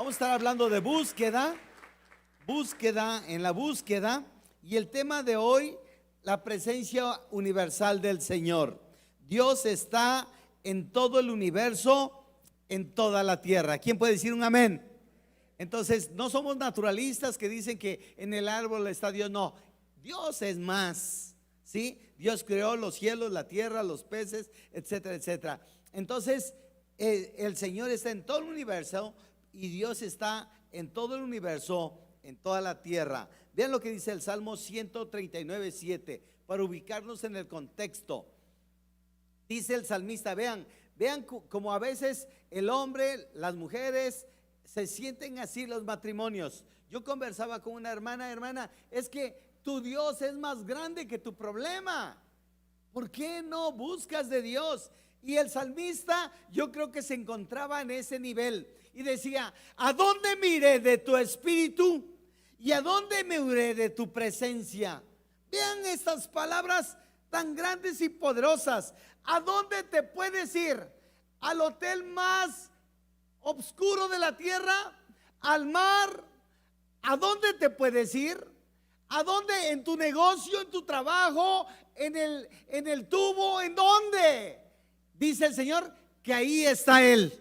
Vamos a estar hablando de búsqueda, en la búsqueda, y el tema de hoy, la presencia universal del Señor. Dios está en todo el universo, en toda la tierra. ¿Quién puede decir un amén? Entonces, no somos naturalistas que dicen que en el árbol está Dios. No, Dios es más, ¿sí? Dios creó los cielos, la tierra, los peces, etcétera, etcétera. Entonces, el Señor está en todo el universo y Dios está en todo el universo, en toda la tierra. Vean lo que dice el Salmo 139:7, para ubicarnos en el contexto. Dice el salmista, vean como a veces el hombre, las mujeres se sienten así los matrimonios. Yo conversaba con una hermana, es que tu Dios es más grande que tu problema. ¿Por qué no buscas de Dios? Y el salmista, yo creo que se encontraba en ese nivel y decía: ¿a dónde me iré de tu espíritu? ¿Y a dónde me iré de tu presencia? Vean estas palabras tan grandes y poderosas. ¿A dónde te puedes ir? ¿Al hotel más oscuro de la tierra? ¿Al mar? ¿A dónde te puedes ir? ¿A dónde? ¿En tu negocio, en tu trabajo, en el tubo? ¿En dónde? Dice el Señor que ahí está Él.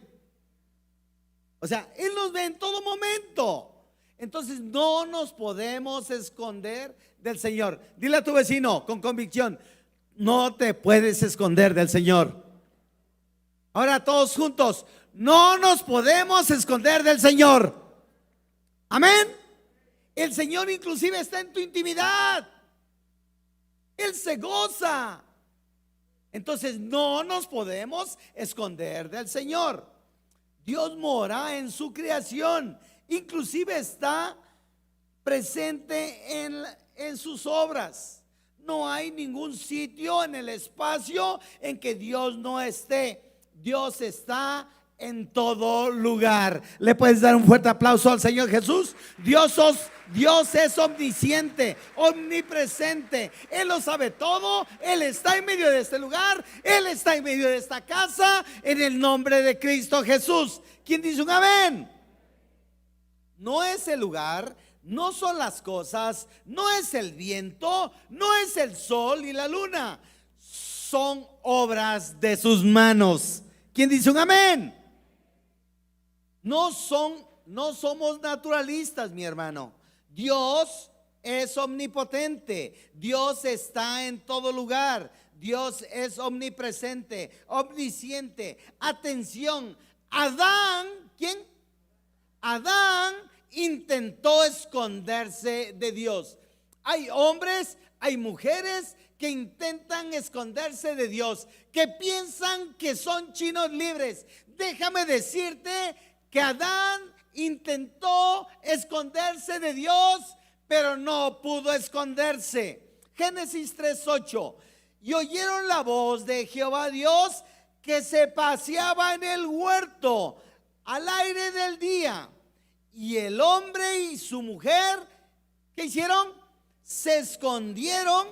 O sea, Él nos ve en todo momento. Entonces no nos podemos esconder del Señor. Dile a tu vecino con convicción: no te puedes esconder del Señor. Ahora todos juntos: no nos podemos esconder del Señor. Amén. El Señor inclusive está en tu intimidad. Él se goza. Entonces no nos podemos esconder del Señor. Dios mora en su creación. Inclusive está presente en sus obras. No hay ningún sitio en el espacio en que Dios no esté. Dios está en todo lugar. ¿Le puedes dar un fuerte aplauso al Señor Jesús? Dios es omnisciente, omnipresente. Él lo sabe todo. Él está en medio de este lugar. Él está en medio de esta casa, en el nombre de Cristo Jesús. ¿Quién dice un amén? No es el lugar, no son las cosas, no es el viento, no es el sol y la luna. Son obras de sus manos. ¿Quién dice un amén? No somos naturalistas, mi hermano. Dios es omnipotente. Dios está en todo lugar. Dios es omnipresente, omnisciente. Atención, Adán, ¿quién? Adán intentó esconderse de Dios. Hay hombres, hay mujeres que intentan esconderse de Dios, que piensan que son chinos libres. Déjame decirte que Adán intentó esconderse de Dios, pero no pudo esconderse. Génesis 3:8. Y oyeron la voz de Jehová Dios que se paseaba en el huerto al aire del día. Y el hombre y su mujer, ¿qué hicieron? Se escondieron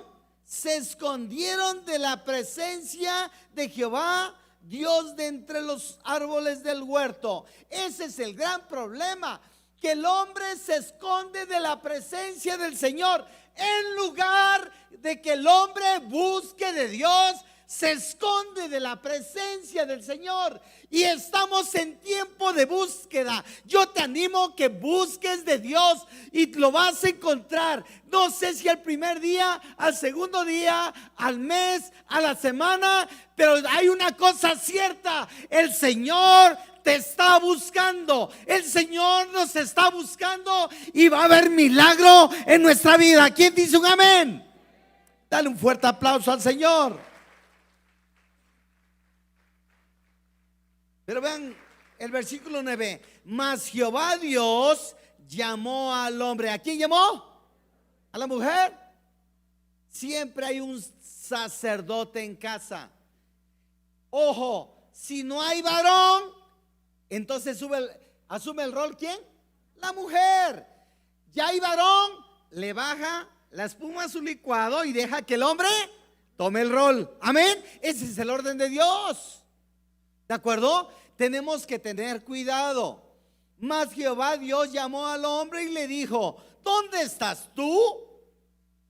de la presencia de Jehová Dios de entre los árboles del huerto. Ese es el gran problema, que el hombre se esconde de la presencia del Señor. En lugar de que el hombre busque de Dios, se esconde de la presencia del Señor. Y estamos en tiempo de búsqueda. Yo te animo que busques de Dios y lo vas a encontrar. No sé si al primer día, al segundo día, al mes, a la semana, pero hay una cosa cierta: el Señor te está buscando. El Señor nos está buscando y va a haber milagro en nuestra vida. ¿Quién dice un amén? Dale un fuerte aplauso al Señor. Pero vean el versículo 9. Mas Jehová Dios llamó al hombre. ¿A quién llamó? ¿A la mujer? Siempre hay un sacerdote en casa. Ojo, si no hay varón, entonces asume el rol, ¿quién? La mujer. Ya hay varón, le baja la espuma a su licuado y deja que el hombre tome el rol. Amén. Ese es el orden de Dios. ¿De acuerdo? Tenemos que tener cuidado. Mas Jehová Dios llamó al hombre y le dijo: ¿dónde estás tú?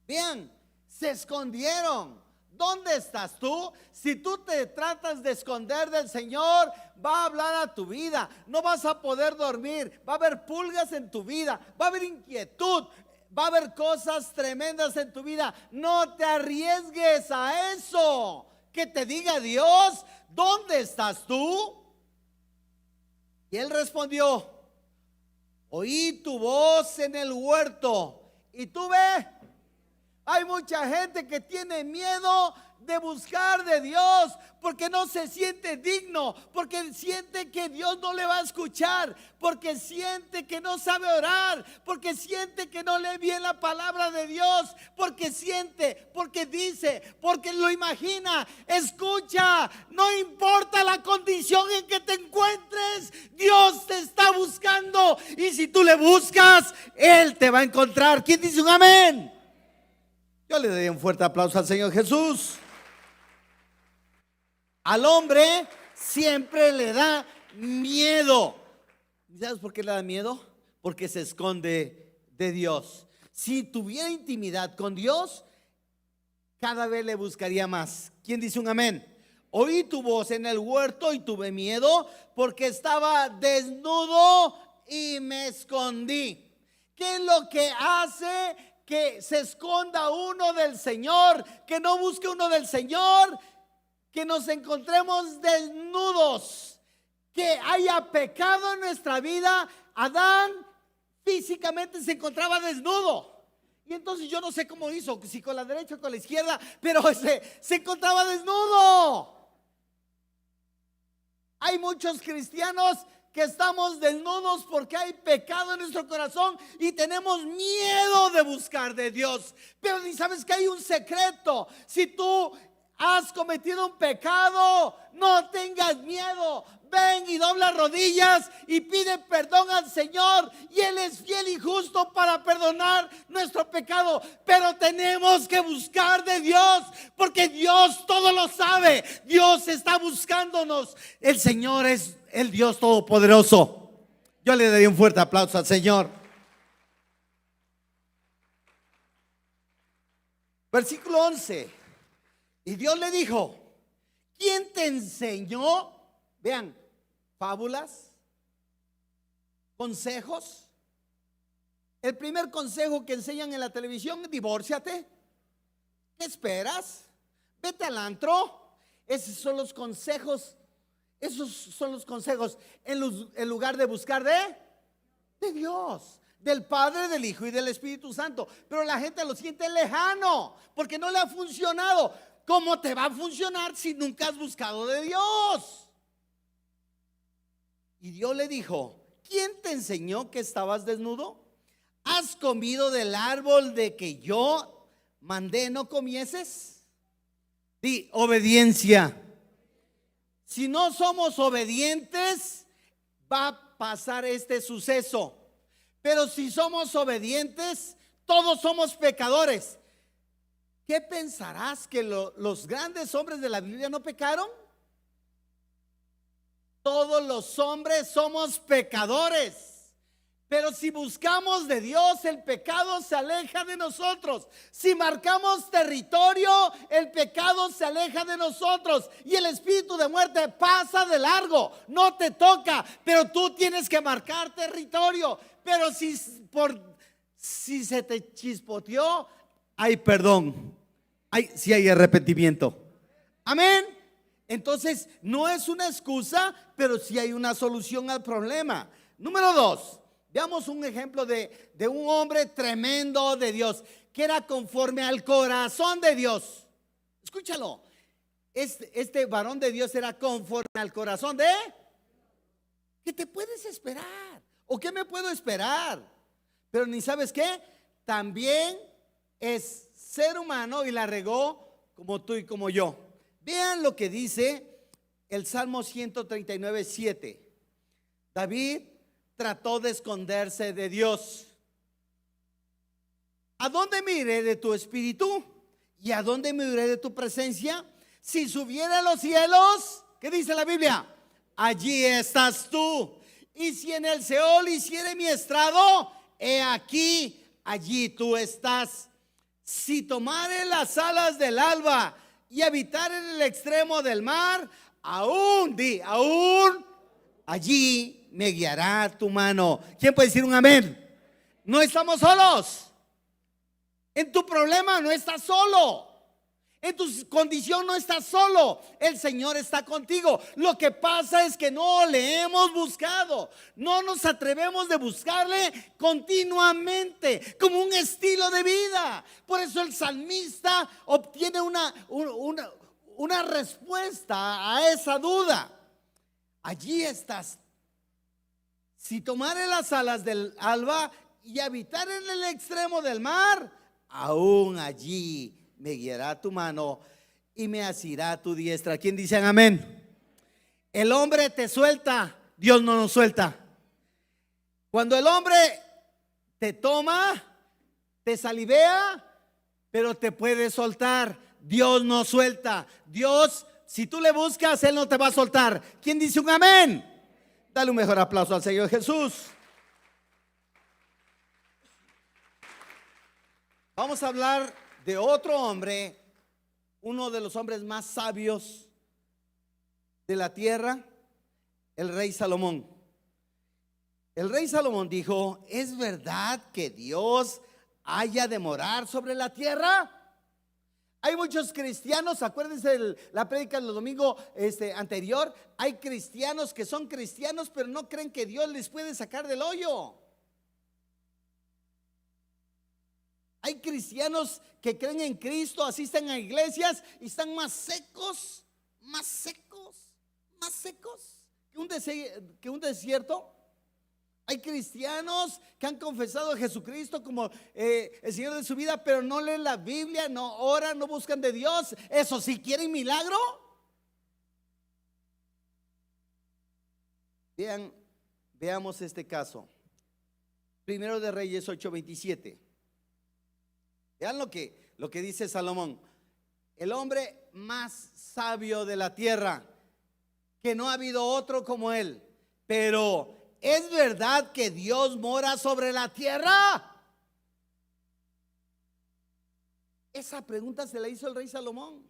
Vean, se escondieron. ¿Dónde estás tú? Si tú te tratas de esconder del Señor, va a hablar a tu vida. No vas a poder dormir. Va a haber pulgas en tu vida. Va a haber inquietud. Va a haber cosas tremendas en tu vida. No te arriesgues a eso. Que te diga Dios: ¿dónde estás tú? Y él respondió: oí tu voz en el huerto y tú ve. Hay mucha gente que tiene miedo de buscar de Dios porque no se siente digno, porque siente que Dios no le va a escuchar, porque siente que no sabe orar, porque siente que no lee bien la palabra de Dios, porque siente, porque dice, porque lo imagina. Escucha, no importa la condición en que te encuentres, Dios te está buscando, y si tú le buscas, Él te va a encontrar. ¿Quién dice un amén? Yo le doy un fuerte aplauso al Señor Jesús. Al hombre siempre le da miedo. ¿Sabes por qué le da miedo? Porque se esconde de Dios. Si tuviera intimidad con Dios, cada vez le buscaría más. ¿Quién dice un amén? Oí tu voz en el huerto y tuve miedo porque estaba desnudo y me escondí. ¿Qué es lo que hace que se esconda uno del Señor, que no busque uno del Señor? Que nos encontremos desnudos, que haya pecado en nuestra vida. Adán físicamente se encontraba desnudo, y entonces yo no sé cómo hizo, si con la derecha o con la izquierda, pero se encontraba desnudo. Hay muchos cristianos que estamos desnudos porque hay pecado en nuestro corazón y tenemos miedo de buscar de Dios. Pero ni sabes que hay un secreto. Si tú has cometido un pecado, no tengas miedo. Ven y dobla rodillas y pide perdón al Señor, y Él es fiel y justo para perdonar nuestro pecado. Pero tenemos que buscar de Dios, porque Dios todo lo sabe. Dios está buscándonos. El Señor es el Dios todopoderoso. Yo le daría un fuerte aplauso al Señor. Versículo 11. Y Dios le dijo: ¿quién te enseñó? Vean, fábulas, consejos. El primer consejo que enseñan en la televisión: divórciate. ¿Qué esperas? Vete al antro. Esos son los consejos. Esos son los consejos en lugar de buscar de Dios, del Padre, del Hijo y del Espíritu Santo. Pero la gente lo siente lejano porque no le ha funcionado. ¿Cómo te va a funcionar si nunca has buscado de Dios? Y Dios le dijo: ¿quién te enseñó que estabas desnudo? ¿Has comido del árbol de que yo mandé no comieses? Di obediencia. Si no somos obedientes, va a pasar este suceso. Pero si somos obedientes, todos somos pecadores. ¿Qué pensarás? ¿Que los grandes hombres de la Biblia no pecaron? Todos los hombres somos pecadores. Pero si buscamos de Dios, el pecado se aleja de nosotros. Si marcamos territorio, el pecado se aleja de nosotros. Y el espíritu de muerte pasa de largo. No te toca, pero tú tienes que marcar territorio. Pero si se te chispoteó, hay perdón. Si hay arrepentimiento. Amén. Entonces no es una excusa, pero sí hay una solución al problema. Número 2. Veamos un ejemplo de un hombre tremendo de Dios, que era conforme al corazón de Dios. Escúchalo. Este varón de Dios era conforme al corazón de... ¿Qué te puedes esperar? ¿O qué me puedo esperar? Pero ni sabes qué, también es ser humano y la regó como tú y como yo. Vean lo que dice el Salmo 139:7. David trató de esconderse de Dios. ¿A dónde me iré de tu espíritu? ¿Y a dónde me iré de tu presencia? Si subiera a los cielos, ¿qué dice la Biblia? Allí estás tú. Y si en el Seol hiciere mi estrado, he aquí, allí tú estás. Si tomare las alas del alba y habitar en el extremo del mar, aún allí me guiará tu mano. ¿Quién puede decir un amén? No estamos solos. En tu problema no estás solo. En tu condición no estás solo. El Señor está contigo. Lo que pasa es que no le hemos buscado. No nos atrevemos de buscarle continuamente, como un estilo de vida. Por eso el salmista obtiene una respuesta a esa duda. Allí estás. Si tomare las alas del alba y habitar en el extremo del mar, aún allí me guiará tu mano y me asirá tu diestra. ¿Quién dice amén? El hombre te suelta, Dios no nos suelta. Cuando el hombre te toma, te salivea, pero te puede soltar. Dios no suelta. Dios, si tú le buscas, Él no te va a soltar. ¿Quién dice un amén? Dale un mejor aplauso al Señor Jesús. Vamos a hablar de otro hombre, uno de los hombres más sabios de la tierra, el rey Salomón. El rey Salomón dijo: ¿es verdad que Dios haya de morar sobre la tierra? Hay muchos cristianos, acuérdense de la prédica del domingo anterior. Hay cristianos que son cristianos, pero no creen que Dios les puede sacar del hoyo. Hay cristianos que creen en Cristo, asisten a iglesias y están más secos que un desierto. Hay cristianos que han confesado a Jesucristo como el Señor de su vida, pero no leen la Biblia, no oran, no buscan de Dios. Eso sí, ¿quieren milagro? Veamos este caso. Primero de Reyes 8:27. Vean lo que dice Salomón. El hombre más sabio de la tierra, que no ha habido otro como él. Pero ¿es verdad que Dios mora sobre la tierra? Esa pregunta se la hizo el rey Salomón.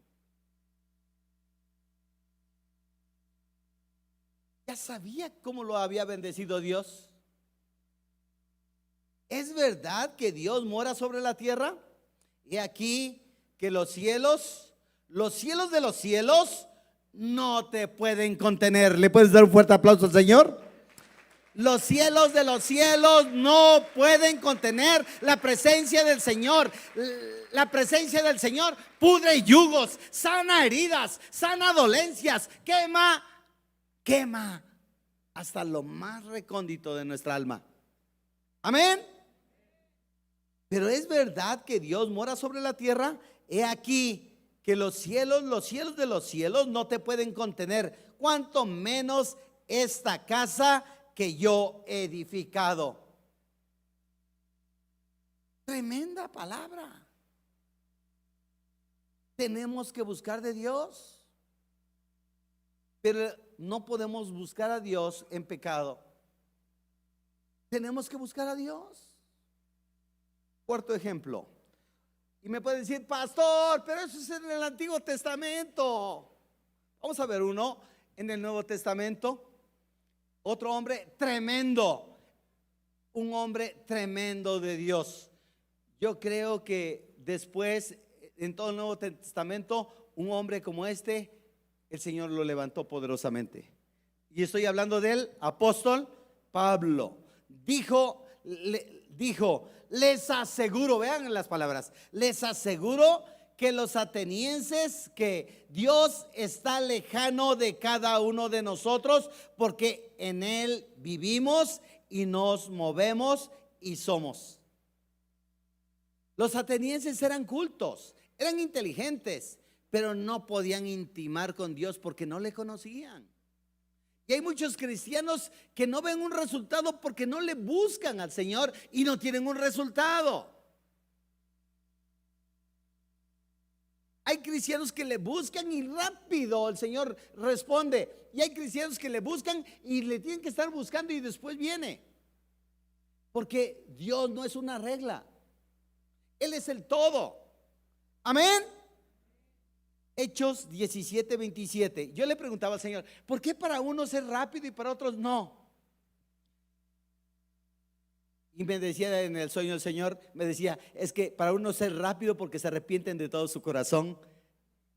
Ya sabía cómo lo había bendecido Dios. ¿Es verdad que Dios mora sobre la tierra? Y aquí que los cielos de los cielos no te pueden contener. ¿Le puedes dar un fuerte aplauso al Señor? Los cielos de los cielos no pueden contener la presencia del Señor. La presencia del Señor pudre yugos, sana heridas, sana dolencias, quema hasta lo más recóndito de nuestra alma. Amén. Pero es verdad que Dios mora sobre la tierra. He aquí que los cielos de los cielos no te pueden contener, cuanto menos esta casa que yo he edificado. Tremenda palabra. Tenemos que buscar de Dios, pero no podemos buscar a Dios en pecado. Tenemos que buscar a Dios. Cuarto ejemplo. Y me puede decir: pastor, pero eso es en el Antiguo Testamento. Vamos a ver uno en el Nuevo Testamento. Otro hombre tremendo, un hombre tremendo de Dios. Yo creo que después, en todo el Nuevo Testamento, un hombre como este, el Señor lo levantó poderosamente. Y estoy hablando del apóstol Pablo. Dijo, les aseguro, vean las palabras, les aseguro que los atenienses, que Dios está lejano de cada uno de nosotros, porque en Él vivimos y nos movemos y somos. Los atenienses eran cultos, eran inteligentes, pero no podían intimar con Dios porque no le conocían. Y hay muchos cristianos que no ven un resultado porque no le buscan al Señor y no tienen un resultado. Hay cristianos que le buscan y rápido el Señor responde. Y hay cristianos que le buscan y le tienen que estar buscando y después viene. Porque Dios no es una regla. Él es el todo. Amén. Hechos 17:27. Yo le preguntaba al Señor, ¿por qué para unos es rápido y para otros no? Y me decía en el sueño el Señor, me decía, es que para unos es rápido porque se arrepienten de todo su corazón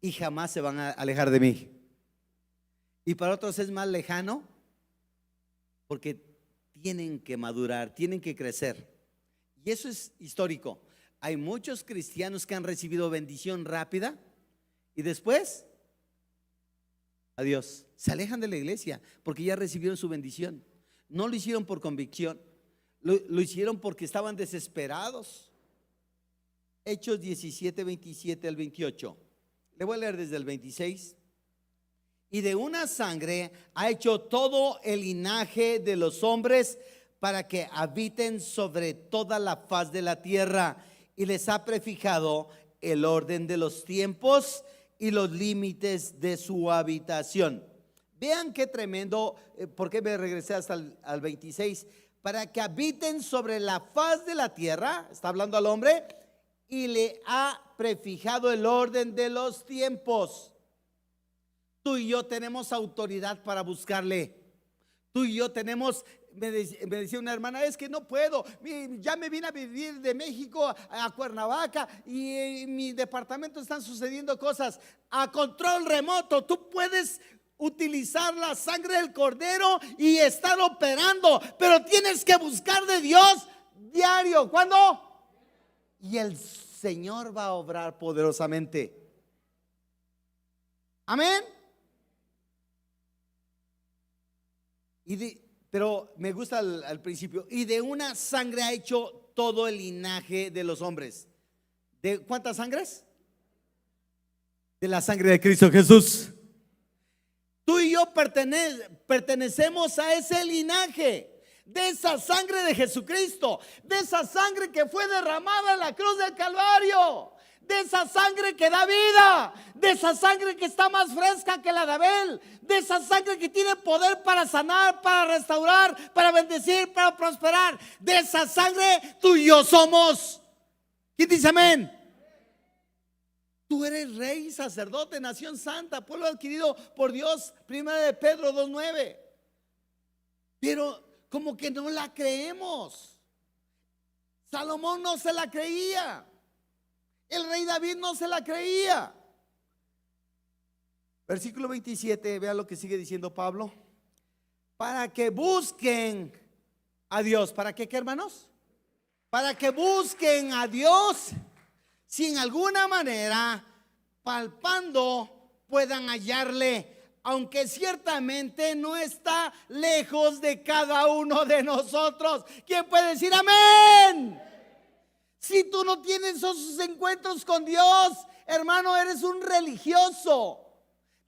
y jamás se van a alejar de mí. Y para otros es más lejano porque tienen que madurar, tienen que crecer. Y eso es histórico. Hay muchos cristianos que han recibido bendición rápida y después, adiós, se alejan de la iglesia porque ya recibieron su bendición. No lo hicieron por convicción, lo hicieron porque estaban desesperados. Hechos 17:27 al 28. Le voy a leer desde el 26. Y de una sangre ha hecho todo el linaje de los hombres para que habiten sobre toda la faz de la tierra, y les ha prefijado el orden de los tiempos y los límites de su habitación. Vean qué tremendo. ¿Por qué me regresé hasta al 26? Para que habiten sobre la faz de la tierra, está hablando al hombre, y le ha prefijado el orden de los tiempos. Tú y yo tenemos autoridad para buscarle. Tú y yo tenemos, me decía una hermana, es que no puedo, ya me vine a vivir de México a Cuernavaca y en mi departamento están sucediendo cosas. A control remoto, tú puedes utilizar la sangre del cordero y estar operando, pero tienes que buscar de Dios diario. ¿Cuándo? Y el Señor va a obrar poderosamente. Amén. Pero me gusta al principio. Y de una sangre ha hecho todo el linaje de los hombres. ¿De cuántas sangres? De la sangre de Cristo Jesús. Tú y yo pertenecemos a ese linaje, de esa sangre de Jesucristo, de esa sangre que fue derramada en la cruz del Calvario, de esa sangre que da vida, de esa sangre que está más fresca que la de Abel, de esa sangre que tiene poder para sanar, para restaurar, para bendecir, para prosperar. De esa sangre tú y yo somos. ¿Quién dice amén? Tú eres rey, sacerdote, nación santa, pueblo adquirido por Dios. Primera de Pedro 2:9. Pero como que no la creemos. Salomón no se la creía. El rey David no se la creía. Versículo 27, vea lo que sigue diciendo Pablo. Para que busquen a Dios. ¿Para qué, hermanos? Para que busquen a Dios, si en alguna manera, palpando, puedan hallarle, aunque ciertamente no está lejos de cada uno de nosotros. ¿Quién puede decir amén? Si tú no tienes esos encuentros con Dios, hermano, eres un religioso.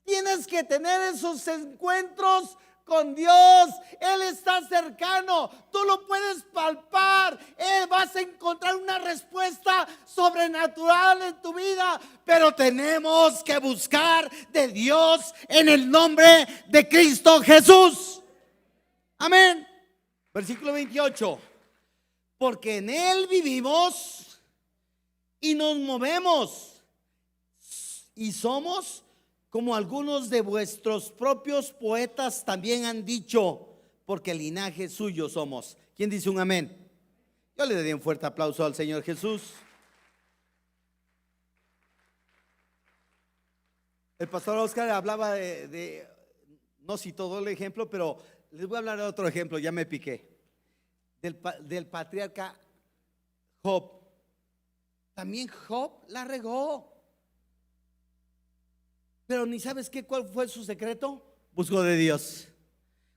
Tienes que tener esos encuentros con Dios. Él está cercano, tú lo puedes palpar. Vas a encontrar una respuesta sobrenatural en tu vida. Pero tenemos que buscar de Dios en el nombre de Cristo Jesús. Amén. Versículo 28. Porque en Él vivimos y nos movemos y somos como algunos de vuestros propios poetas también han dicho, porque linaje suyo somos. ¿Quién dice un amén? Yo le daría un fuerte aplauso al Señor Jesús. El pastor Oscar hablaba no citó todo el ejemplo, pero les voy a hablar de otro ejemplo, ya me piqué. Del patriarca Job. También Job la regó. Pero ni sabes cuál fue su secreto. Buscó de Dios.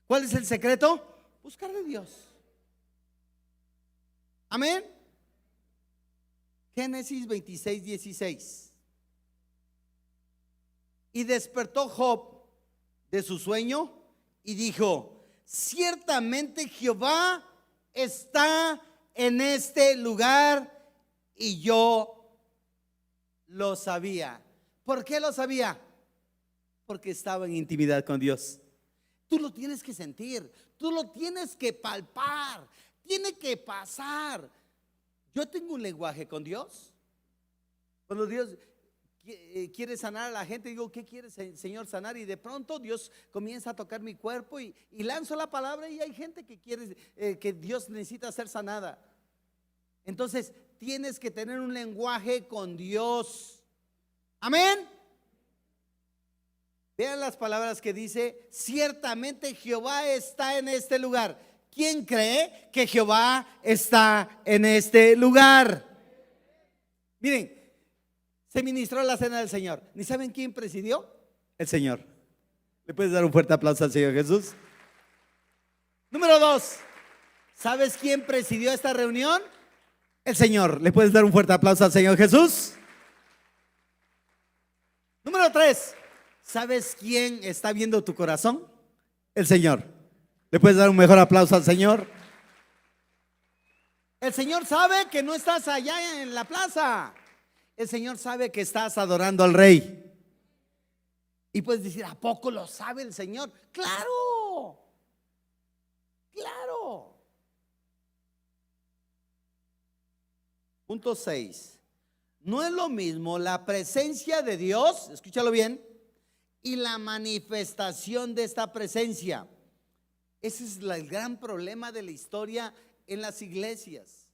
¿Cuál es el secreto? Buscar de Dios. Amén. Génesis 26:16. Y despertó Job de su sueño y dijo: ciertamente Jehová está en este lugar y yo lo sabía. ¿Por qué lo sabía? Porque estaba en intimidad con Dios. Tú lo tienes que sentir, tú lo tienes que palpar, tiene que pasar. Yo tengo un lenguaje con Dios. Cuando Dios quiere sanar a la gente, digo, ¿qué quiere Señor sanar? Y de pronto Dios comienza a tocar mi cuerpo y lanzo la palabra, y hay gente que quiere, que Dios necesita ser sanada. Entonces tienes que tener un lenguaje con Dios. Amén. Vean las palabras que dice: ciertamente Jehová está en este lugar. ¿Quién cree que Jehová está en este lugar? Miren, se ministró la cena del Señor. ¿Ni saben quién presidió? El Señor. ¿Le puedes dar un fuerte aplauso al Señor Jesús? Número 2. ¿Sabes quién presidió esta reunión? El Señor. ¿Le puedes dar un fuerte aplauso al Señor Jesús? Número 3. ¿Sabes quién está viendo tu corazón? El Señor. ¿Le puedes dar un mejor aplauso al Señor? El Señor sabe que no estás allá en la plaza. El Señor sabe que estás adorando al Rey. Y puedes decir, ¿a poco lo sabe el Señor? ¡Claro! ¡Claro! Punto 6. No es lo mismo la presencia de Dios, escúchalo bien, y la manifestación de esta presencia. Ese es el gran problema de la historia en las iglesias.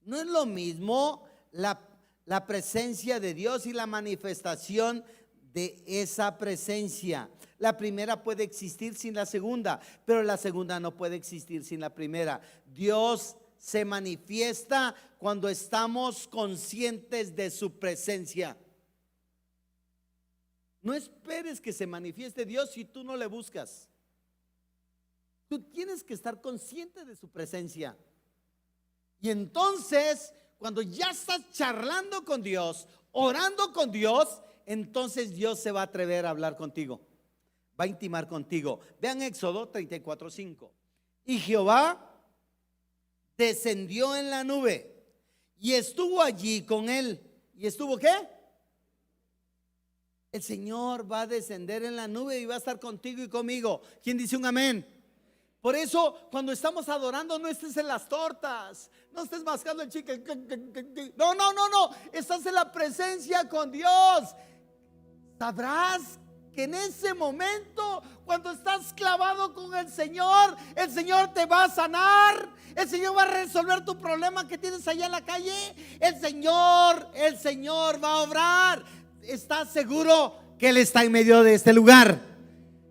No es lo mismo la presencia de Dios y la manifestación de esa presencia. La primera puede existir sin la segunda, pero la segunda no puede existir sin la primera. Dios se manifiesta cuando estamos conscientes de su presencia. No esperes que se manifieste Dios si tú no le buscas. Tú tienes que estar consciente de su presencia. Y entonces, cuando ya estás charlando con Dios, orando con Dios, entonces Dios se va a atrever a hablar contigo, va a intimar contigo. Vean Éxodo 34:5. Y Jehová descendió en la nube y estuvo allí con él. ¿Y estuvo qué? El Señor va a descender en la nube y va a estar contigo y conmigo. ¿Quién dice un amén? Por eso, cuando estamos adorando, no estés en las tortas, no estés mascando el chicle. No. Estás en la presencia con Dios. Sabrás que en ese momento, cuando estás clavado con el Señor te va a sanar. El Señor va a resolver tu problema que tienes allá en la calle. El Señor va a obrar. ¿Estás seguro que Él está en medio de este lugar?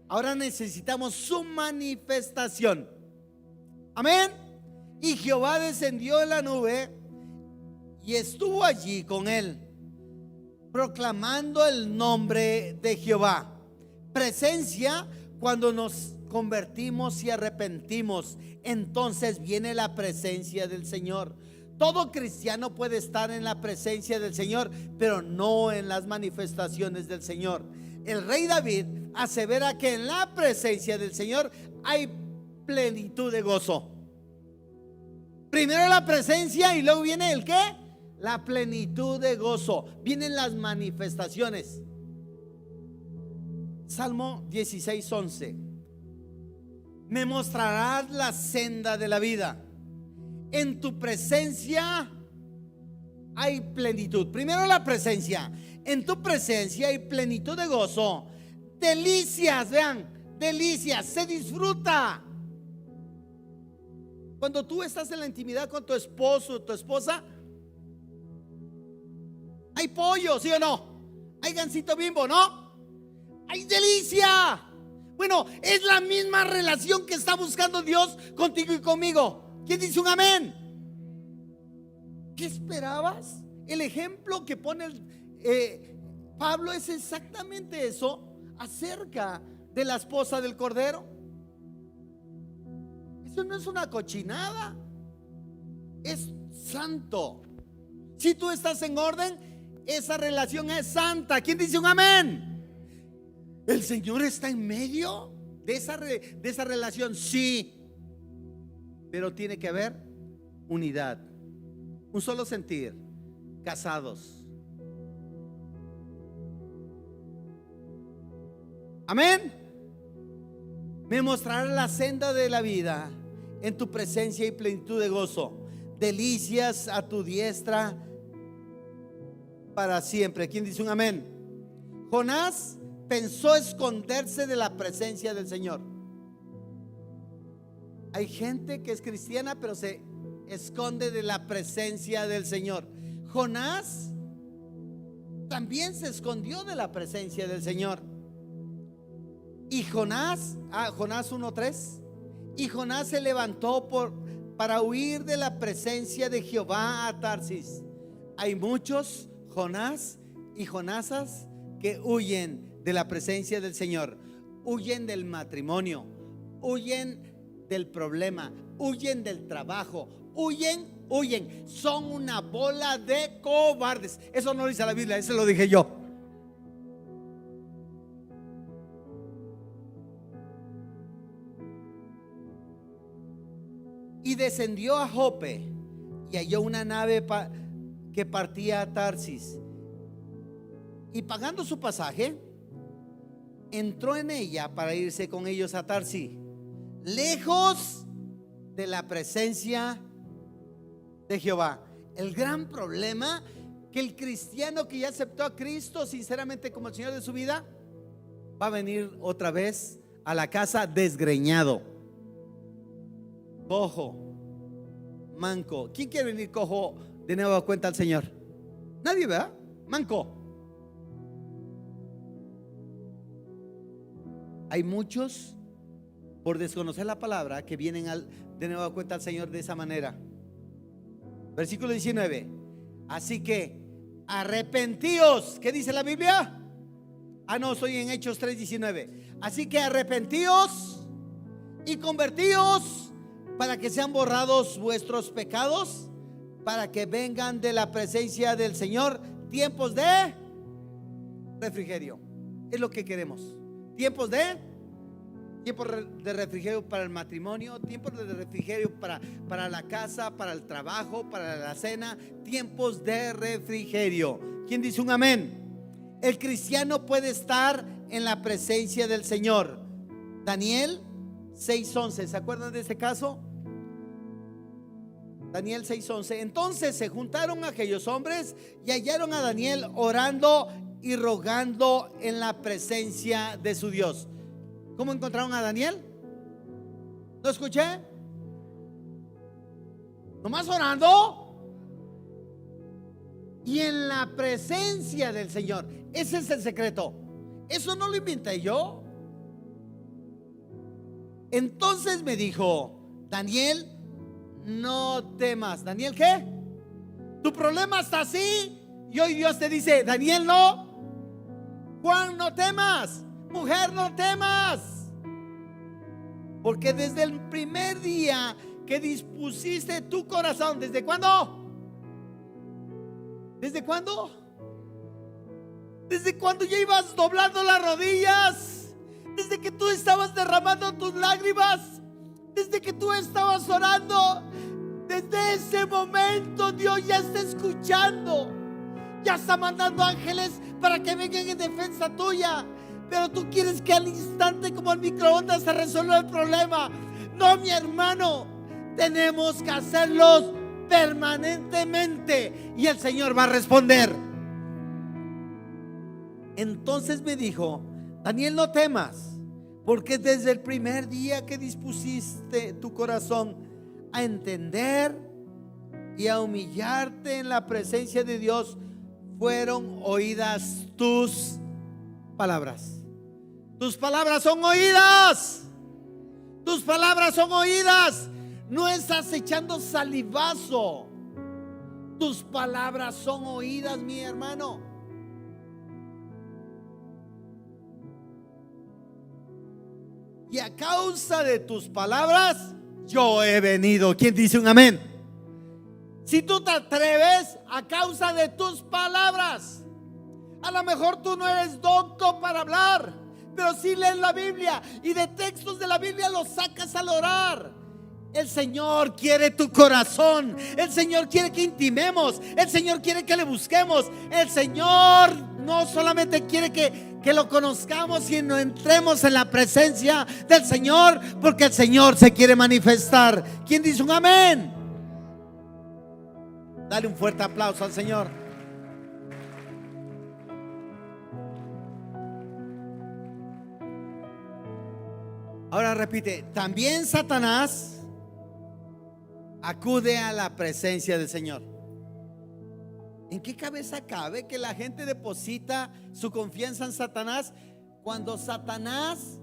Ahora necesitamos su manifestación. Amén. Y Jehová descendió en la nube y estuvo allí con él, proclamando el nombre de Jehová. Presencia, cuando nos convertimos y arrepentimos, entonces viene la presencia del Señor. Todo cristiano puede estar en la presencia del Señor, pero no en las manifestaciones del Señor. El rey David asevera que en la presencia del Señor hay plenitud de gozo. Primero la presencia y luego viene el ¿qué? La plenitud de gozo. Vienen las manifestaciones. Salmo 16:11. Me mostrarás la senda de la vida. En tu presencia hay plenitud. Primero la presencia. En tu presencia hay plenitud de gozo. Delicias, vean, delicias, se disfruta. Cuando tú estás en la intimidad con tu esposo o tu esposa, hay pollo, ¿sí o no? Hay gansito Bimbo, ¿no? Hay delicia. Bueno, es la misma relación que está buscando Dios contigo y conmigo. ¿Quién dice un amén? ¿Qué esperabas? El ejemplo que pone Pablo es exactamente eso acerca de la esposa del Cordero. Eso no es una cochinada, es santo. Si tú estás en orden, esa relación es santa. ¿Quién dice un amén? ¿El Señor está en medio de esa relación? Sí, pero tiene que haber unidad, un solo sentir, casados. Amén. Me mostrarás la senda de la vida, en tu presencia y plenitud de gozo, delicias a tu diestra para siempre. ¿Quién dice un amén? Jonás pensó esconderse de la presencia del Señor. Hay gente que es cristiana pero se esconde de la presencia del Señor. Jonás también se escondió de la presencia del Señor. Y Jonás 1:3, y Jonás se levantó para huir de la presencia de Jehová a Tarsis. Hay muchos Jonás y Jonasas que huyen de la presencia del Señor, huyen del matrimonio, huyen del problema, huyen del trabajo, huyen. Son una bola de cobardes. Eso no lo dice la Biblia, eso lo dije yo. Y descendió a Jope y halló una nave que partía a Tarsis, y pagando su pasaje entró en ella para irse con ellos a Tarsis, lejos de la presencia de Jehová. El gran problema, que el cristiano que ya aceptó a Cristo sinceramente como el Señor de su vida, va a venir otra vez a la casa desgreñado, cojo, manco. ¿Quién quiere venir cojo de nuevo a cuenta al Señor? Nadie, ¿verdad? Manco. Hay muchos, por desconocer la palabra, que vienen de nuevo a cuenta al Señor de esa manera. Versículo 19. Así que arrepentíos. ¿Qué dice la Biblia? No, estoy en Hechos 3:19. Así que arrepentíos y convertíos, para que sean borrados vuestros pecados, para que vengan de la presencia del Señor tiempos de refrigerio. Es lo que queremos. Tiempos de refrigerio para el matrimonio, tiempos de refrigerio para la casa, para el trabajo, para la cena, tiempos de refrigerio. ¿Quién dice un amén? El cristiano puede estar en la presencia del Señor. Daniel 6:11, ¿se acuerdan de ese caso? Daniel 6:11. Entonces se juntaron aquellos hombres y hallaron a Daniel orando y rogando en la presencia de su Dios. ¿Cómo encontraron a Daniel? ¿Lo escuché? Nomás orando y en la presencia del Señor. Ese es el secreto. Eso no lo inventé yo. Entonces me dijo: Daniel, no temas. ¿Daniel qué? Tu problema está así, y hoy Dios te dice: Daniel, no. Juan, no temas. Mujer, no temas, porque desde el primer día que dispusiste tu corazón, ¿desde cuándo? ¿Desde cuándo? Desde cuando ya ibas doblando las rodillas, desde que tú estabas derramando tus lágrimas, desde que tú estabas orando, desde ese momento Dios ya está escuchando, ya está mandando ángeles para que vengan en defensa tuya. Pero tú quieres que al instante, como al microondas, se resuelva el problema. No, mi hermano, tenemos que hacerlos permanentemente y el Señor va a responder. Entonces me dijo: Daniel, no temas, porque desde el primer día que dispusiste tu corazón a entender y a humillarte en la presencia de Dios, fueron oídas tus palabras. Tus palabras son oídas. Tus palabras son oídas. No estás echando salivazo. Tus palabras son oídas, mi hermano. Y a causa de tus palabras yo he venido. ¿Quién dice un amén? Si tú te atreves, a causa de tus palabras. A lo mejor tú no eres docto para hablar, pero sí lees la Biblia y de textos de la Biblia los sacas al orar. El Señor quiere tu corazón. El Señor quiere que intimemos. El Señor quiere que le busquemos. El Señor no solamente quiere que que lo conozcamos y no entremos en la presencia del Señor, porque el Señor se quiere manifestar. ¿Quién dice un amén? Dale un fuerte aplauso al Señor. Ahora repite, también Satanás acude a la presencia del Señor. ¿En qué cabeza cabe que la gente deposita su confianza en Satanás cuando Satanás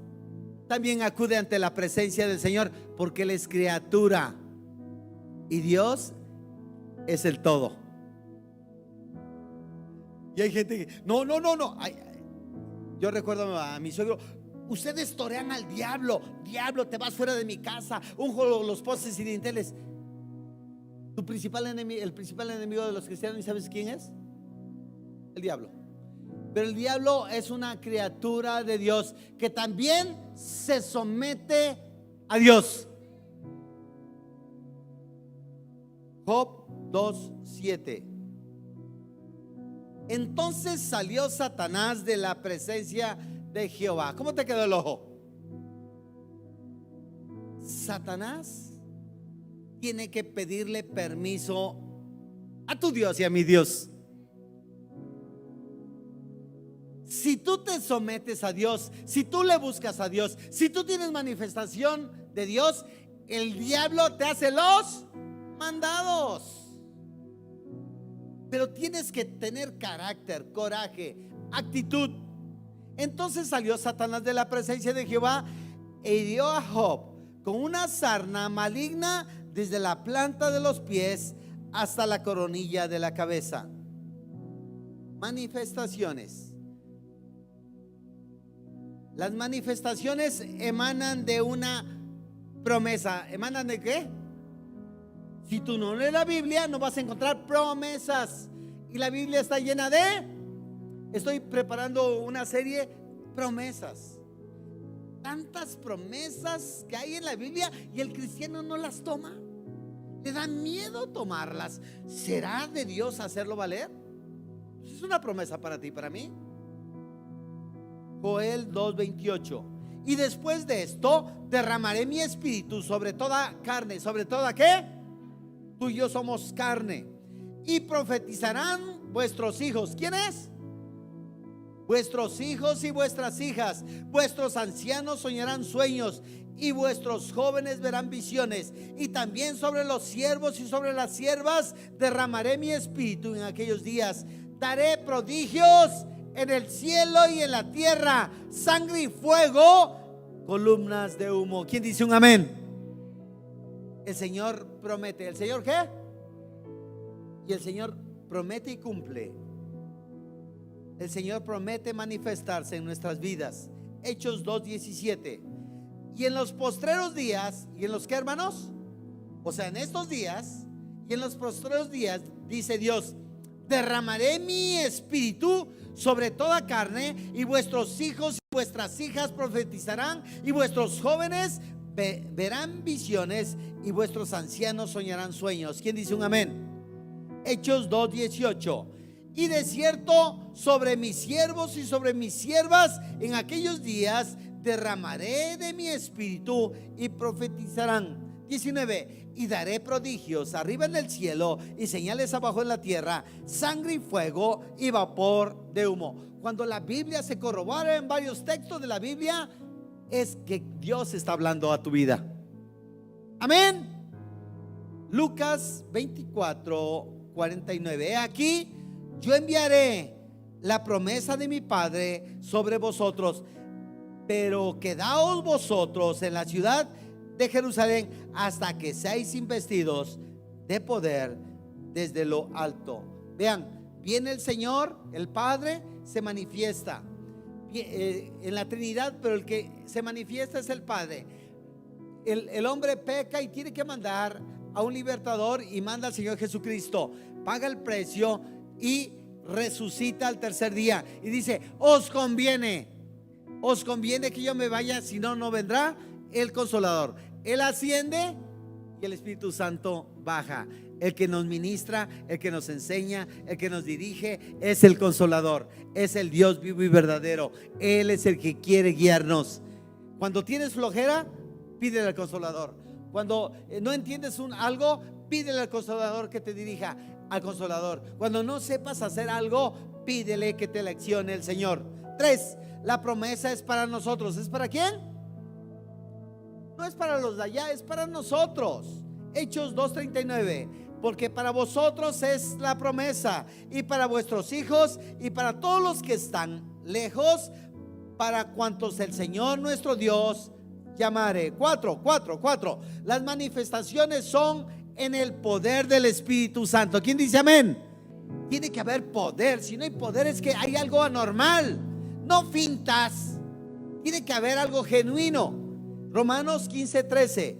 también acude ante la presencia del Señor? Porque Él es criatura y Dios es el todo. Y hay gente que no. Yo recuerdo a mi suegro: ustedes torean al diablo. Diablo, te vas fuera de mi casa, unjo los postes y dinteles. Tu principal enemigo, el principal enemigo de los cristianos, ¿y sabes quién es? El diablo. Pero el diablo es una criatura de Dios que también se somete a Dios. Job 2:7. Entonces salió Satanás de la presencia de Jehová. ¿Cómo te quedó el ojo? Satanás tiene que pedirle permiso a tu Dios y a mi Dios. Si tú te sometes a Dios, si tú le buscas a Dios, si tú tienes manifestación de Dios, el diablo te hace los mandados. Pero tienes que tener carácter, coraje, actitud. Entonces salió Satanás de la presencia de Jehová e hirió a Job con una sarna maligna desde la planta de los pies hasta la coronilla de la cabeza. Manifestaciones. Las manifestaciones emanan de una promesa. ¿Emanan de qué? Si tú no lees la Biblia, no vas a encontrar promesas. Y la Biblia está llena de... Estoy preparando una serie promesas. Tantas promesas que hay en la Biblia y el cristiano no las toma. Le da miedo tomarlas. ¿Será de Dios hacerlo valer? Es una promesa para ti y para mí. Joel 2:28. Y después de esto derramaré mi espíritu sobre toda carne. ¿Sobre toda qué? Tú y yo somos carne. Y profetizarán vuestros hijos. ¿Quién es? Vuestros hijos y vuestras hijas. Vuestros ancianos soñarán sueños y vuestros jóvenes verán visiones. Y también sobre los siervos y sobre las siervas derramaré mi espíritu en aquellos días. Daré prodigios en el cielo y en la tierra, sangre y fuego, columnas de humo. ¿Quién dice un amén? El Señor promete. ¿El Señor qué? Y el Señor promete y cumple. El Señor promete manifestarse en nuestras vidas. Hechos 2:17. Y en los postreros días, ¿y en los qué, hermanos? O sea, en estos días y en los postreros días, dice Dios, derramaré mi espíritu sobre toda carne, y vuestros hijos y vuestras hijas profetizarán, y vuestros jóvenes verán visiones, y vuestros ancianos soñarán sueños. ¿Quién dice un amén? Hechos 2:18. Y de cierto sobre mis siervos y sobre mis siervas en aquellos días derramaré de mi espíritu y profetizarán. 19. Y daré prodigios arriba en el cielo y señales abajo en la tierra, sangre y fuego y vapor de humo. Cuando la Biblia se corrobora en varios textos de la Biblia, es que Dios está hablando a tu vida. Amén. Lucas 24:49. He aquí, yo enviaré la promesa de mi Padre sobre vosotros, pero quedaos vosotros en la ciudad de Jerusalén hasta que seáis investidos de poder desde lo alto. Vean, viene el Señor, el Padre se manifiesta en la Trinidad, pero el que se manifiesta es el Padre. El hombre peca y tiene que mandar a un libertador, y manda al Señor Jesucristo, paga el precio y resucita al tercer día. Y dice, os conviene que yo me vaya, si no, no vendrá el Consolador. Él asciende y el Espíritu Santo baja. El que nos ministra, el que nos enseña, el que nos dirige es el Consolador, es el Dios vivo y verdadero. Él es el que quiere guiarnos. Cuando tienes flojera, pídele al Consolador. Cuando no entiendes algo, pídele al Consolador que te dirija, al Consolador. Cuando no sepas hacer algo, pídele que te leccione el Señor. 3, la promesa es para nosotros. ¿Es para quién? No es para los de allá, es para nosotros. Hechos 2:39. Porque para vosotros es la promesa, y para vuestros hijos, y para todos los que están lejos, para cuantos el Señor nuestro Dios llamare. 4. Las manifestaciones son en el poder del Espíritu Santo. ¿Quién dice amén? Tiene que haber poder. Si no hay poder, es que hay algo anormal. No fintas. Tiene que haber algo genuino. Romanos 15:13.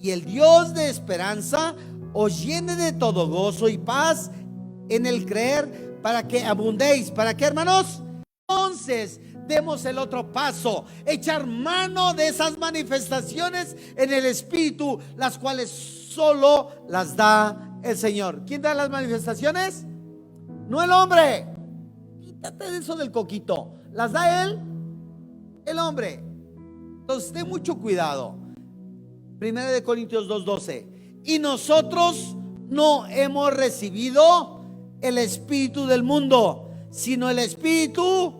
Y el Dios de esperanza os llene de todo gozo y paz en el creer, para que abundéis. ¿Para qué, hermanos? Entonces demos el otro paso, echar mano de esas manifestaciones en el Espíritu, las cuales solo las da el Señor. ¿Quién da las manifestaciones? No el hombre. Quítate de eso del coquito. Las da él, el hombre. Entonces ten mucho cuidado. 1 Corintios 2:12. Y nosotros no hemos recibido el espíritu del mundo, sino el espíritu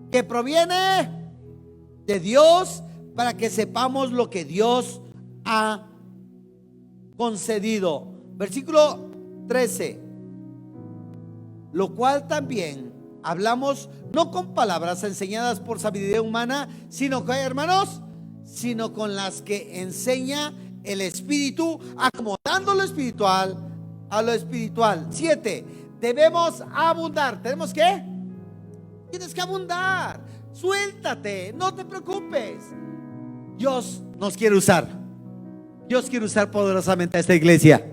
que proviene de Dios, para que sepamos lo que Dios ha concedido. Versículo 13. Lo cual también hablamos no con palabras enseñadas por sabiduría humana, sino que, hermanos, sino con las que enseña el Espíritu, acomodando lo espiritual a lo espiritual. 7. Debemos abundar. ¿Tenemos qué? Tienes que abundar. Suéltate, no te preocupes. Dios nos quiere usar. Dios quiere usar poderosamente a esta iglesia.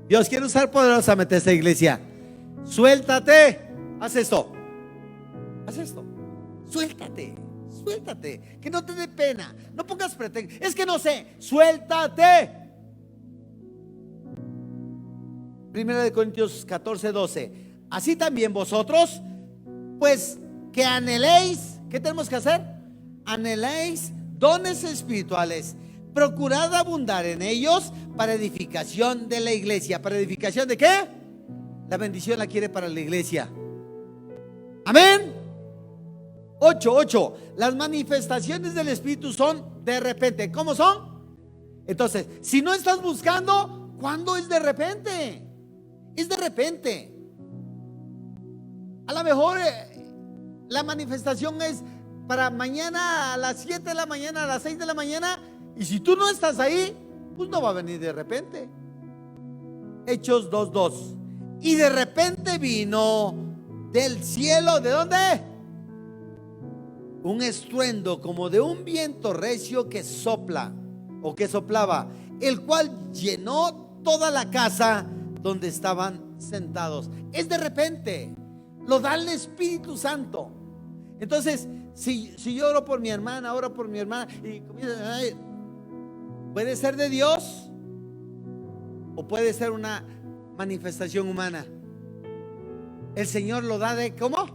Dios quiere usar poderosamente a esta iglesia. Suéltate. Haz esto. Haz esto. Suéltate. Suéltate, que no te dé pena, no pongas pretexto. Es que no sé, suéltate. 1 Corintios 14:12. Así también vosotros, pues que anheléis. ¿Qué tenemos que hacer? Anheléis dones espirituales, procurad abundar en ellos para edificación de la iglesia. ¿Para edificación de qué? La bendición la quiere para la iglesia. Amén. 8. Las manifestaciones del Espíritu son de repente. ¿Cómo son? Entonces, si no estás buscando, ¿cuándo es de repente? Es de repente. A lo mejor la manifestación es para mañana a las 7 de la mañana, a las 6 de la mañana. Y si tú no estás ahí, pues no va a venir de repente. Hechos 2:2. Y de repente vino del cielo. ¿De dónde? Un estruendo como de un viento recio que sopla o que soplaba, el cual llenó toda la casa donde estaban sentados. Es de repente, lo da el Espíritu Santo. Entonces, si yo oro por mi hermana, oro por mi hermana y comienza, puede ser de Dios o puede ser una manifestación humana. El Señor lo da de ¿cómo?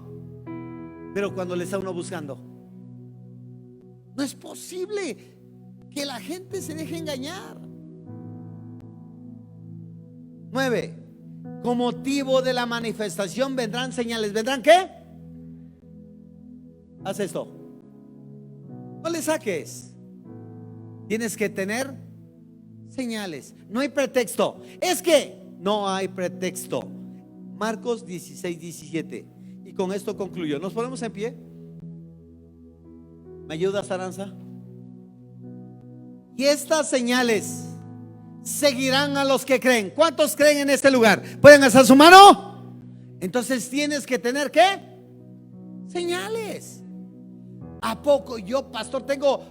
Pero cuando le está uno buscando. No es posible que la gente se deje engañar. 9. Con motivo de la manifestación vendrán señales. ¿Vendrán qué? Haz esto. No le saques. Tienes que tener señales. No hay pretexto. Es que no hay pretexto. Marcos 16:17. Y con esto concluyo. ¿Nos ponemos en pie? ¿Me ayudas, Aranza? Y estas señales seguirán a los que creen. ¿Cuántos creen en este lugar? ¿Pueden alzar su mano? Entonces tienes que tener ¿qué? Señales. ¿A poco yo, pastor, tengo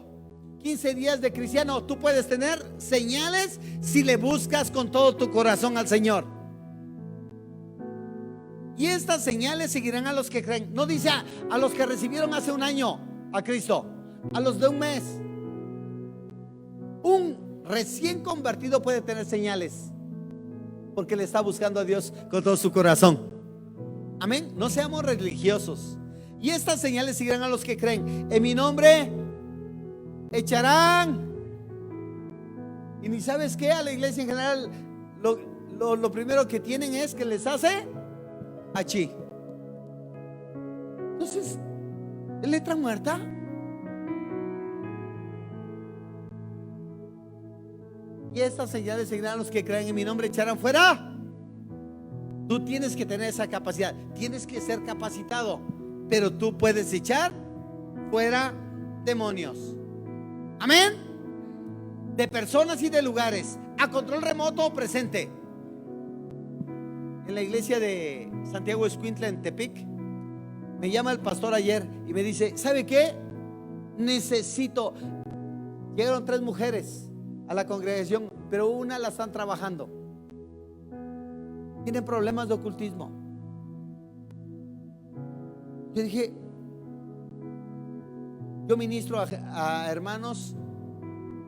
15 días de cristiano? Tú puedes tener señales si le buscas con todo tu corazón al Señor. Y estas señales seguirán a los que creen. No dice a los que recibieron hace un año a Cristo, a los de un mes. recién convertido puede tener señales, porque le está buscando a Dios con todo su corazón. Amén. No seamos religiosos. Y estas señales seguirán a los que creen. En mi nombre echarán. Y ni sabes qué, a la iglesia en general lo primero que tienen es que les hace achí. Entonces, ¿es letra muerta? Y estas señales seguirán a los que creen en mi nombre, echarán fuera. Tú tienes que tener esa capacidad, tienes que ser capacitado, pero tú puedes echar fuera demonios. Amén. De personas y de lugares, a control remoto o presente. En la iglesia de Santiago Escuintla en Tepic, me llama el pastor ayer y me dice: ¿sabe qué? Necesito. Llegaron 3 mujeres a la congregación, pero una la están trabajando. Tienen problemas de ocultismo. Yo dije, yo ministro a hermanos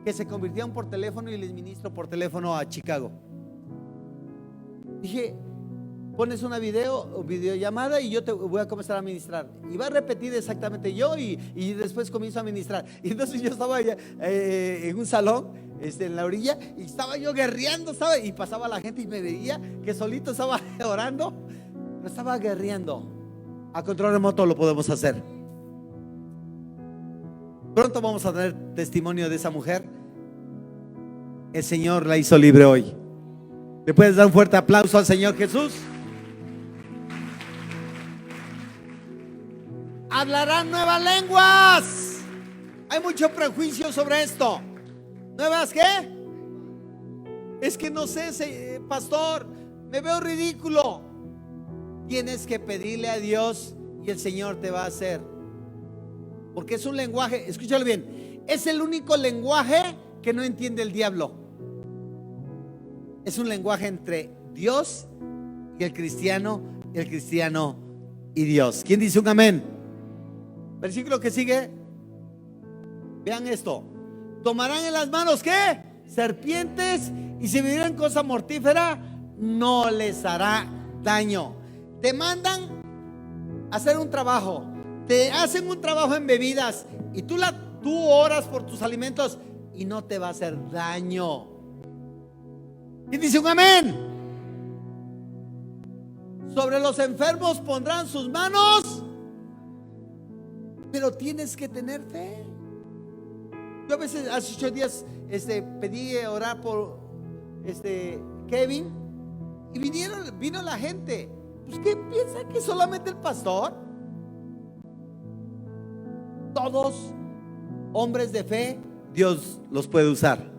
que se convirtieron por teléfono y les ministro por teléfono a Chicago. Dije, pones una videollamada y yo te voy a comenzar a ministrar. Y va a repetir exactamente yo y después comienzo a ministrar. Y entonces yo estaba allá, en un salón, en la orilla, y estaba yo guerreando, ¿sabe? Y pasaba la gente y me veía que solito estaba orando, pero estaba guerreando. A control remoto lo podemos hacer. Pronto vamos a tener testimonio de esa mujer. El Señor la hizo libre hoy. ¿Le puedes dar un fuerte aplauso al Señor Jesús? Hablarán nuevas lenguas. Hay mucho prejuicio sobre esto. ¿Nuevas qué? Es que no sé, pastor, me veo ridículo. Tienes que pedirle a Dios y el Señor te va a hacer. Porque es un lenguaje, escúchalo bien, es el único lenguaje que no entiende el diablo. Es un lenguaje entre Dios y el cristiano y Dios. ¿Quién dice un amén? Versículo que sigue. Vean esto. Tomarán en las manos ¿qué? Serpientes, y si vivieran cosa mortífera no les hará daño. Te mandan a hacer un trabajo, te hacen un trabajo en bebidas y tú oras por tus alimentos y no te va a hacer daño. Y dice un amén. Sobre los enfermos pondrán sus manos, pero tienes que tener fe. Yo a veces hace 8 días pedí orar por Kevin, y vino la gente. Pues ¿qué piensa? ¿Que solamente el pastor? Todos hombres de fe, Dios los puede usar.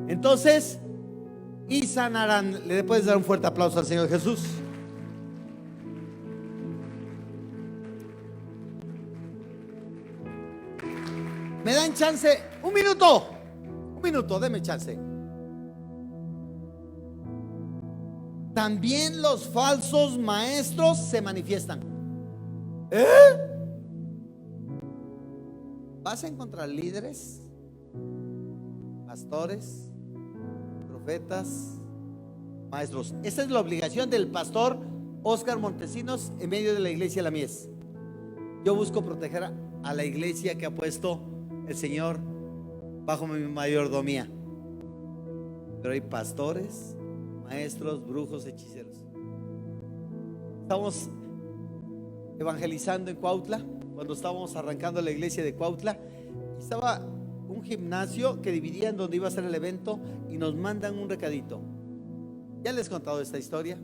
Entonces, y sanarán. ¿Le puedes dar un fuerte aplauso al Señor Jesús? ¿Me dan chance? Un minuto, deme chance. También los falsos maestros se manifiestan. Vas a encontrar líderes, pastores, profetas, maestros. Esa es la obligación del pastor Oscar Montesinos en medio de la iglesia La Mies. Yo busco proteger a la iglesia que ha puesto el Señor bajo mi mayordomía. Pero hay pastores, maestros, brujos, hechiceros. Estamos evangelizando en Cuautla, cuando estábamos arrancando la iglesia de Cuautla, estaba un gimnasio que dividía en donde iba a ser el evento, y nos mandan un recadito. Ya les he contado esta historia,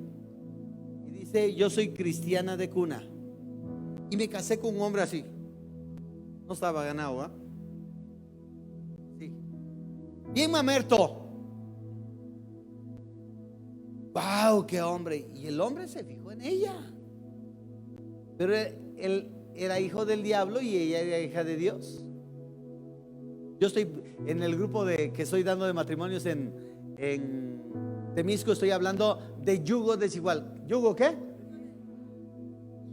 y dice: yo soy cristiana de cuna y me casé con un hombre así. No estaba ganado, ¿eh? Sí. Bien mamerto. Wow, qué hombre. Y el hombre se fijó en ella, pero él era hijo del diablo y ella era hija de Dios. Yo estoy en el grupo que estoy dando de matrimonios en Temisco. Estoy hablando de yugo desigual. ¿Yugo qué?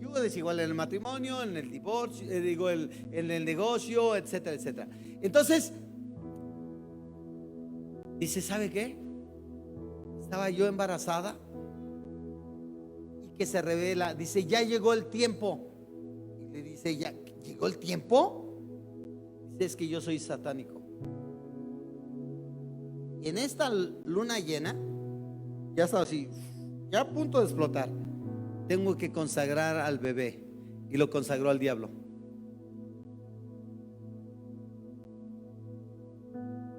Yugo desigual en el matrimonio, en el divorcio, en el negocio, etcétera, etcétera. Entonces, Dice, ¿sabe qué? Estaba yo embarazada y que se revela, dice, ya llegó el tiempo. Y le dice, ¿ya llegó el tiempo? Dice, es que yo soy satánico. Y en esta luna llena, ya estaba así, ya a punto de explotar. Tengo que consagrar al bebé. Y lo consagró al diablo.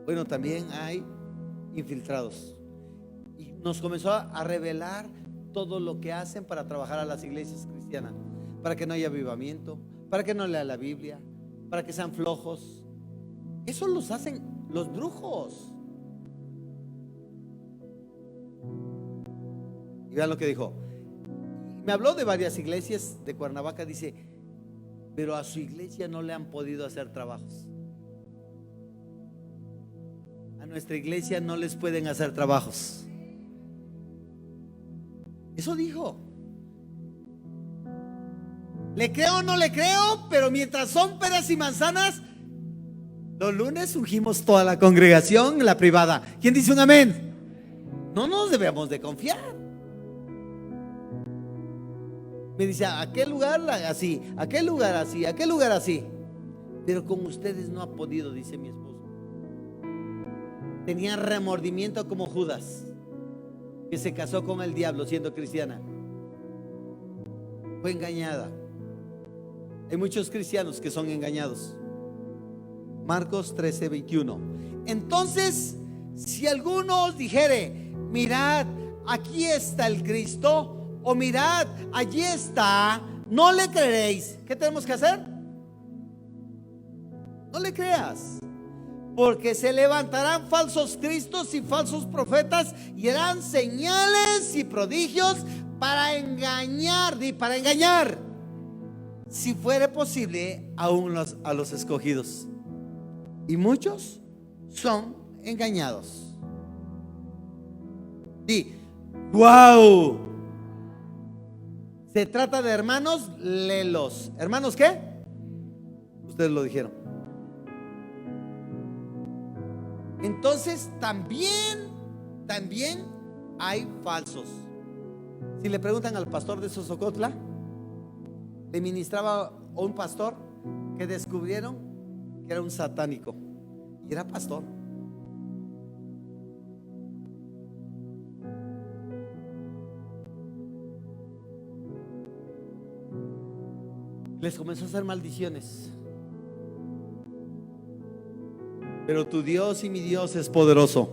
Bueno, también hay infiltrados. Y nos comenzó a revelar todo lo que hacen para trabajar a las iglesias cristianas, para que no haya avivamiento, para que no lea la Biblia, para que sean flojos. Eso los hacen los brujos. Y vean lo que dijo. Me habló de varias iglesias de Cuernavaca. Dice, pero a su iglesia no le han podido hacer trabajos. A nuestra iglesia no les pueden hacer trabajos. Eso dijo. Le creo o no le creo, pero mientras son peras y manzanas, los lunes ungimos toda la congregación, la privada. ¿Quién dice un amén? No nos debemos de confiar. Me dice, ¿a qué lugar así? ¿A qué lugar así? ¿A qué lugar así? Pero con ustedes no ha podido, dice mi esposo. Tenía remordimiento como Judas, que se casó con el diablo siendo cristiana. Fue engañada. Hay muchos cristianos que son engañados. Marcos 13:21. Entonces, si alguno os dijere, mirad, aquí está el Cristo, o mirad, allí está, no le creeréis. ¿Qué tenemos que hacer? No le creas, porque se levantarán falsos cristos y falsos profetas y harán señales y prodigios para engañar, si fuere posible, aún a los escogidos. Y muchos son engañados. Di, wow. Se trata de hermanos lelos. ¿Hermanos qué? Ustedes lo dijeron. Entonces también hay falsos. Si le preguntan al pastor de Sosocotla, le ministraba a un pastor que descubrieron que era un satánico y era pastor. Les comenzó a hacer maldiciones. Pero tu Dios y mi Dios es poderoso.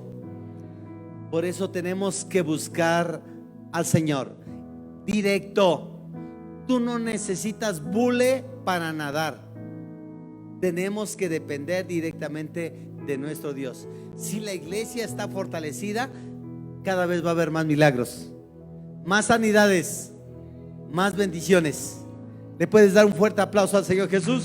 Por eso tenemos que buscar al Señor directo. Tú no necesitas bule para nadar. Tenemos que depender directamente de nuestro Dios. Si la iglesia está fortalecida, cada vez va a haber más milagros, más sanidades, más bendiciones. ¿Le puedes dar un fuerte aplauso al Señor Jesús?